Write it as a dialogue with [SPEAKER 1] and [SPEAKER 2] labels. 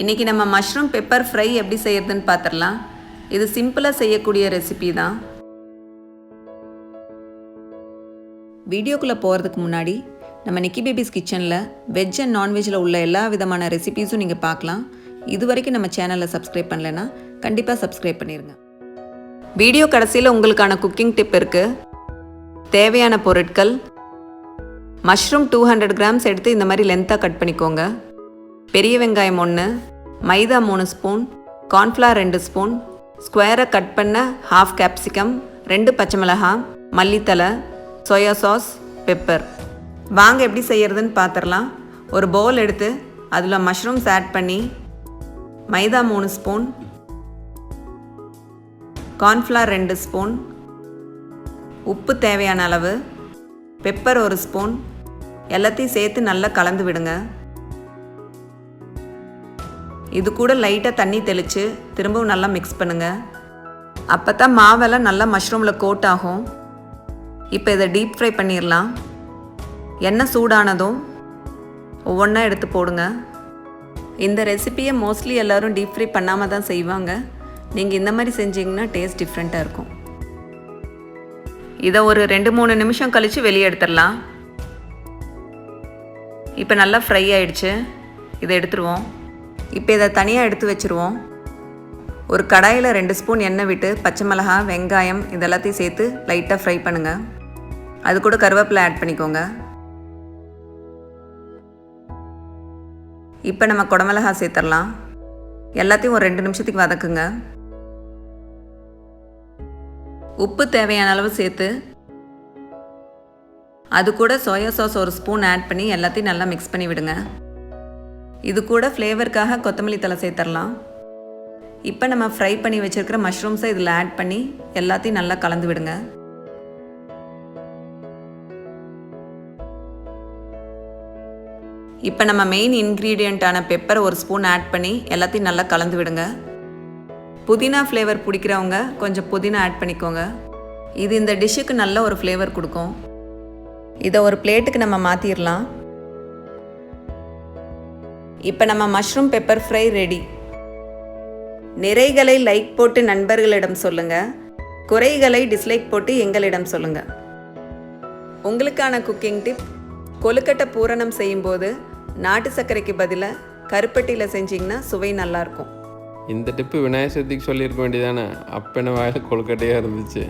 [SPEAKER 1] இன்றைக்கி நம்ம mushroom pepper fry எப்படி செய்யறதுன்னு பார்த்துடலாம். இது சிம்பிளாக செய்யக்கூடிய ரெசிபி தான். வீடியோக்குள்ளே போகிறதுக்கு முன்னாடி நம்ம நிக்கி பேபிஸ் கிச்சனில் வெஜ் அண்ட் நான்வெஜ்ஜில் உள்ள எல்லா விதமான ரெசிபீஸும் நீங்கள் பார்க்கலாம். இது வரைக்கும் நம்ம சேனலில் சப்ஸ்கிரைப் பண்ணலைன்னா கண்டிப்பாக சப்ஸ்கிரைப் பண்ணிடுங்க. வீடியோ கடைசியில் உங்களுக்கான குக்கிங் டிப் இருக்குது. தேவையான பொருட்கள்: மஷ்ரூம் 200 கிராம்ஸ் எடுத்து இந்த மாதிரி லென்த்தாக கட் பண்ணிக்கோங்க. பெரிய வெங்காயம் 1, மைதா 3 ஸ்பூன், கார்ன்ஃப்ளவர் 2 ஸ்பூன், ஸ்கொயராக கட் பண்ண ஹாஃப் கேப்சிகம், 2 பச்சை மிளகாய், மல்லித்தலை, சோயா சாஸ், பெப்பர். வாங்க எப்படி செய்யறதுன்னு பார்த்துடலாம். ஒரு பவுல் எடுத்து அதில் மஷ்ரூம்ஸ் ஆட் பண்ணி மைதா 3 ஸ்பூன், கார்ன்ஃப்ளவர் 2 ஸ்பூன், உப்பு தேவையான அளவு, பெப்பர் 1 ஸ்பூன் எல்லாத்தையும் சேர்த்து நல்லா கலந்து விடுங்க. இது கூட லைட்டாக தண்ணி தெளித்து திரும்பவும் நல்லா மிக்ஸ் பண்ணுங்கள். அப்போ தான் மாவெல்லாம் நல்லா மஷ்ரூமில் கோட் ஆகும். இப்போ இதை டீப் ஃப்ரை பண்ணிடலாம். எண்ணெய் சூடானதும் ஒவ்வொன்றா எடுத்து போடுங்க. இந்த ரெசிபியை மோஸ்ட்லி எல்லோரும் டீப் ஃப்ரை பண்ணாமல் தான் செய்வாங்க. நீங்கள் இந்த மாதிரி செஞ்சிங்கன்னா டேஸ்ட் டிஃப்ரெண்ட்டாக இருக்கும். இதை ஒரு 2-3 நிமிஷம் கழித்து வெளியே எடுத்துடலாம். இப்போ நல்லா ஃப்ரை ஆகிடுச்சு. இதை எடுத்துருவோம். இப்போ இதை தனியாக எடுத்து வச்சுருவோம். ஒரு கடாயில் 2 ஸ்பூன் எண்ணெய் விட்டு பச்சை மிளகாய், வெங்காயம் இதெல்லாத்தையும் சேர்த்து லைட்டாக ஃப்ரை பண்ணுங்கள். அது கூட கருவேப்பிலை ஆட் பண்ணிக்கோங்க. இப்போ நம்ம குடமிளகாய் சேர்த்துடலாம். எல்லாத்தையும் ஒரு 2 நிமிஷத்துக்கு வதக்குங்க. உப்பு தேவையான அளவு சேர்த்து அது கூட சோயா சாஸ் 1 ஸ்பூன் ஆட் பண்ணி எல்லாத்தையும் நல்லா மிக்ஸ் பண்ணி விடுங்க. இது கூட ஃப்ளேவருக்காக கொத்தமல்லி தழை சேர்த்துடலாம். இப்போ நம்ம ஃப்ரை பண்ணி வச்சுருக்கிற மஷ்ரூம்ஸை இதில் ஆட் பண்ணி எல்லாத்தையும் நல்லா கலந்து விடுங்க. இப்போ நம்ம மெயின் இன்க்ரீடியண்ட்டான பெப்பர் 1 ஸ்பூன் ஆட் பண்ணி எல்லாத்தையும் நல்லா கலந்து விடுங்க. புதினா ஃப்ளேவர் பிடிக்கிறவங்க கொஞ்சம் புதினா ஆட் பண்ணிக்கோங்க. இது இந்த டிஷ்ஷுக்கு நல்ல ஒரு ஃப்ளேவர் கொடுக்கும். இதை ஒரு பிளேட்டுக்கு நம்ம மாற்றிடலாம். இப்போ நம்ம மஷ்ரூம் பெப்பர் ஃப்ரை ரெடி. நிறைகளை லைக் போட்டு நண்பர்களிடம் சொல்லுங்கள், குறைகளை டிஸ்லைக் போட்டு எங்களிடம் சொல்லுங்கள். உங்களுக்கான குக்கிங் டிப்: கொழுக்கட்டை பூரணம் செய்யும்போது நாட்டு சர்க்கரைக்கு பதிலாக கருப்பட்டியில் செஞ்சிங்கன்னா சுவை நல்லாயிருக்கும்.
[SPEAKER 2] இந்த டிப்பு விநாயகர் சதுர்த்திக்கு சொல்லியிருக்க வேண்டியதானே? அப்போ என்ன வாயில் கொழுக்கட்டையாக இருந்துச்சு.